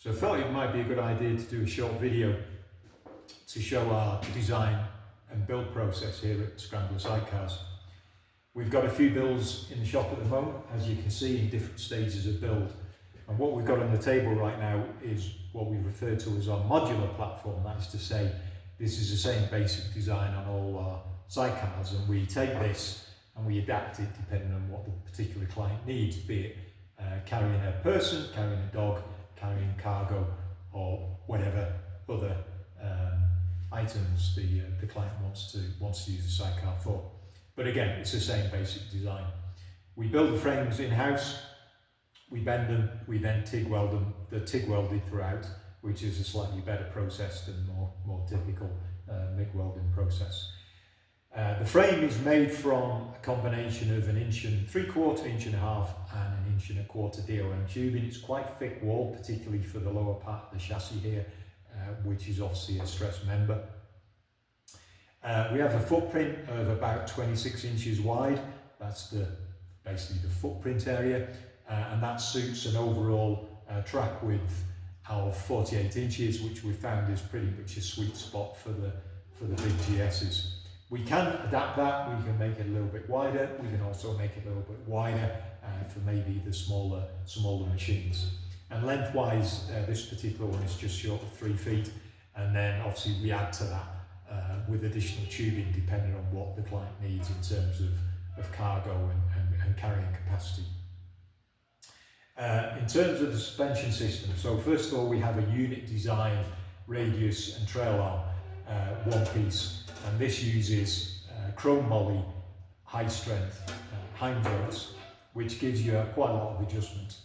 So I thought it might be a good idea to do a short video to show our design and build process here at Scrambler Sidecars. We've got a few builds in the shop at the moment, as you can see, in different stages of build. And what we've got on the table right now is what we refer to as our modular platform. That is to say, this is the same basic design on all our sidecars, and we take this and we adapt it depending on what the particular client needs, be it carrying a person, carrying a dog, carrying cargo, or whatever other items the client wants to use the sidecar for. But again, it's the same basic design. We build the frames in-house, we bend them, we then TIG weld them. They're TIG welded throughout, which is a slightly better process than more typical MIG welding process. The frame is made from a combination of 1 3/4 inch, 1.5 inch and 1 1/4 inch DOM tubing. It's quite thick wall, particularly for the lower part of the chassis here, which is obviously a stress member. We have a footprint of about 26 inches wide. That's basically the footprint area, and that suits an overall track width of 48 inches, which we found is pretty much a sweet spot for the big GSs. We can adapt that, we can make it a little bit wider, we can also make it a little bit wider for maybe the smaller machines. And lengthwise, this particular one is just short of 3 feet, and then obviously we add to that with additional tubing depending on what the client needs in terms of cargo and carrying capacity. In terms of the suspension system, so first of all we have a unit design radius and trail arm, one piece. And this uses chrome moly high strength hind joints, which gives you quite a lot of adjustment.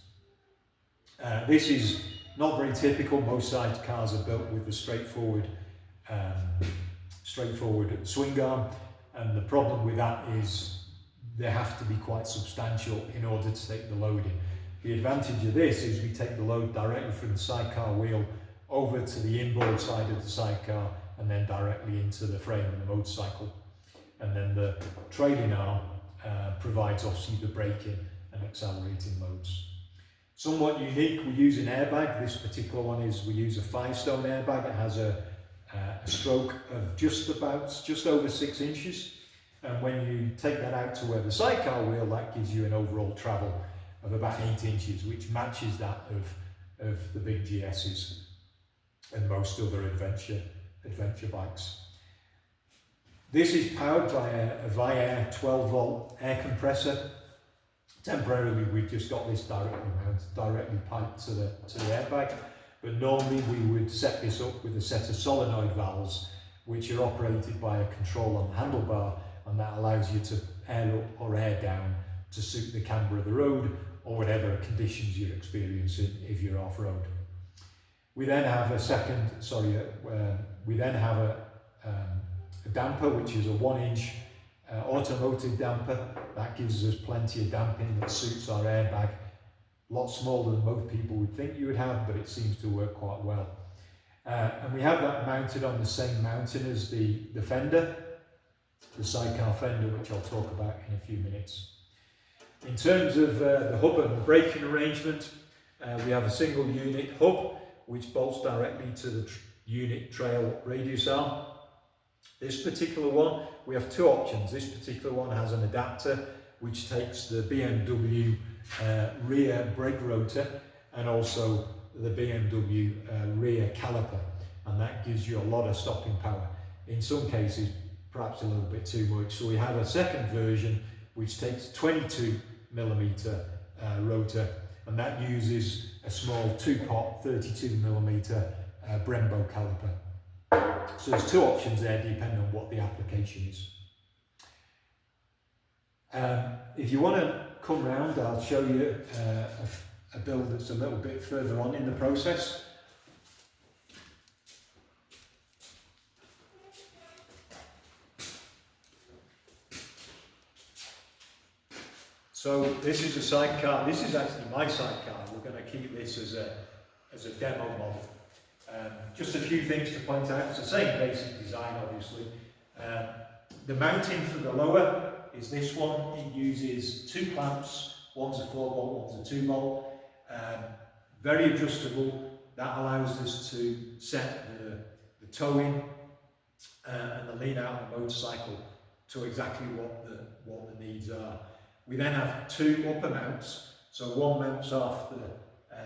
This is not very typical. Most sidecars are built with a straightforward swing arm, and the problem with that is they have to be quite substantial in order to take the load in. The advantage of this is we take the load directly from the sidecar wheel over to the inboard side of the sidecar and then directly into the frame of the motorcycle. And then the trailing arm provides obviously the braking and accelerating loads. Somewhat unique, we use an airbag. This particular one we use a 5-stone airbag. It has a stroke of just over 6 inches. And when you take that out to where the sidecar wheel, that gives you an overall travel of about 8 inches, which matches that of the big GSs and most other adventure bikes. This is powered by a Viair 12-volt air compressor. Temporarily we've just got this directly piped to the airbag, but normally we would set this up with a set of solenoid valves which are operated by a control on the handlebar, and that allows you to air up or air down to suit the camber of the road or whatever conditions you're experiencing if you're off-road. We then have a damper, which is a 1-inch automotive damper. That gives us plenty of damping that suits our airbag. A lot smaller than most people would think you would have, but it seems to work quite well. And we have that mounted on the same mounting as the fender, the sidecar fender, which I'll talk about in a few minutes. In terms of the hub and the braking arrangement, we have a single unit hub which bolts directly to the unit trail radius arm. This particular one, we have 2 options. This particular one has an adapter which takes the BMW rear brake rotor and also the BMW rear caliper, and that gives you a lot of stopping power. In some cases, perhaps a little bit too much. So we have a second version which takes 22mm rotor, and that uses a small 2-pot 32mm Brembo caliper. So there's 2 options there depending on what the application is. If you want to come round, I'll show you a build that's a little bit further on in the process. So this is a sidecar. This is actually my sidecar. We're going to keep this as a demo model. Just a few things to point out. It's the same basic design, obviously. The mounting for the lower is this one. It uses 2 clamps. One's a 4-bolt, one's a 2-bolt. Very adjustable. That allows us to set the towing and the lean out of the motorcycle to exactly what the needs are. We then have two upper mounts. So one mounts off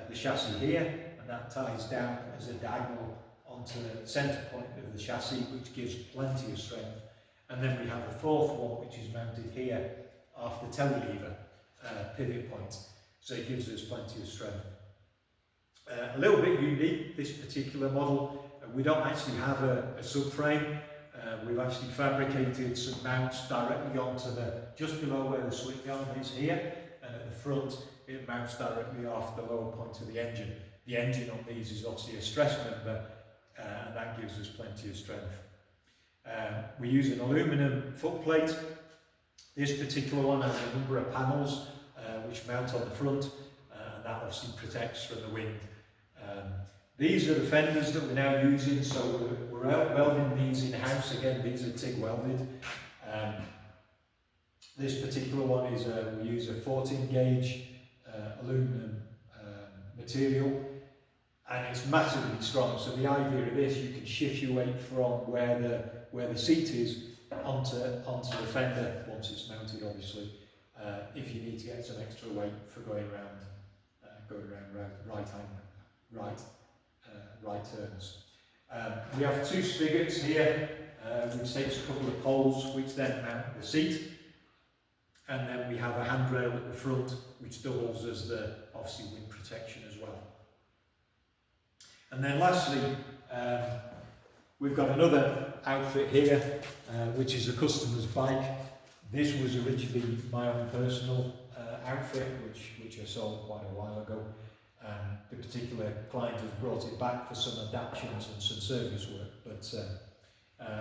the chassis here, and that ties down as a diagonal onto the centre point of the chassis, which gives plenty of strength. And then we have a fourth one, which is mounted here off the telly lever pivot point. So it gives us plenty of strength. A little bit unique, this particular model. We don't actually have a subframe. We've actually fabricated some mounts directly onto just below where the swing arm is here, and at the front it mounts directly off the lower point of the engine. The engine on these is obviously a stress member, and that gives us plenty of strength. We use an aluminium footplate. This particular one has a number of panels which mount on the front, and that obviously protects from the wind. These are the fenders that we're now using, so we're welding these in-house. Again, these are TIG welded. This particular one is we use a 14 gauge aluminum material, and it's massively strong. So the idea of this, you can shift your weight from where the seat is onto the fender once it's mounted, obviously, if you need to get some extra weight for going around right turns. We have two spigots here, which takes a couple of poles, which then mount the seat, and then we have a handrail at the front, which doubles as the obviously wind protection as well. And then lastly, we've got another outfit here, which is a customer's bike. This was originally my own personal outfit, which I sold quite a while ago. The particular client has brought it back for some adaptations and some service work, but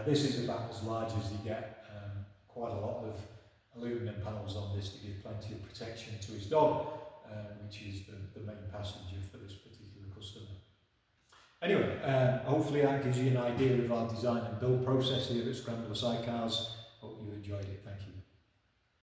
this is about as large as you get. Quite a lot of aluminum panels on this to give plenty of protection to his dog, which is the main passenger for this particular customer. Anyway, hopefully that gives you an idea of our design and build process here at Scrambler Sidecars.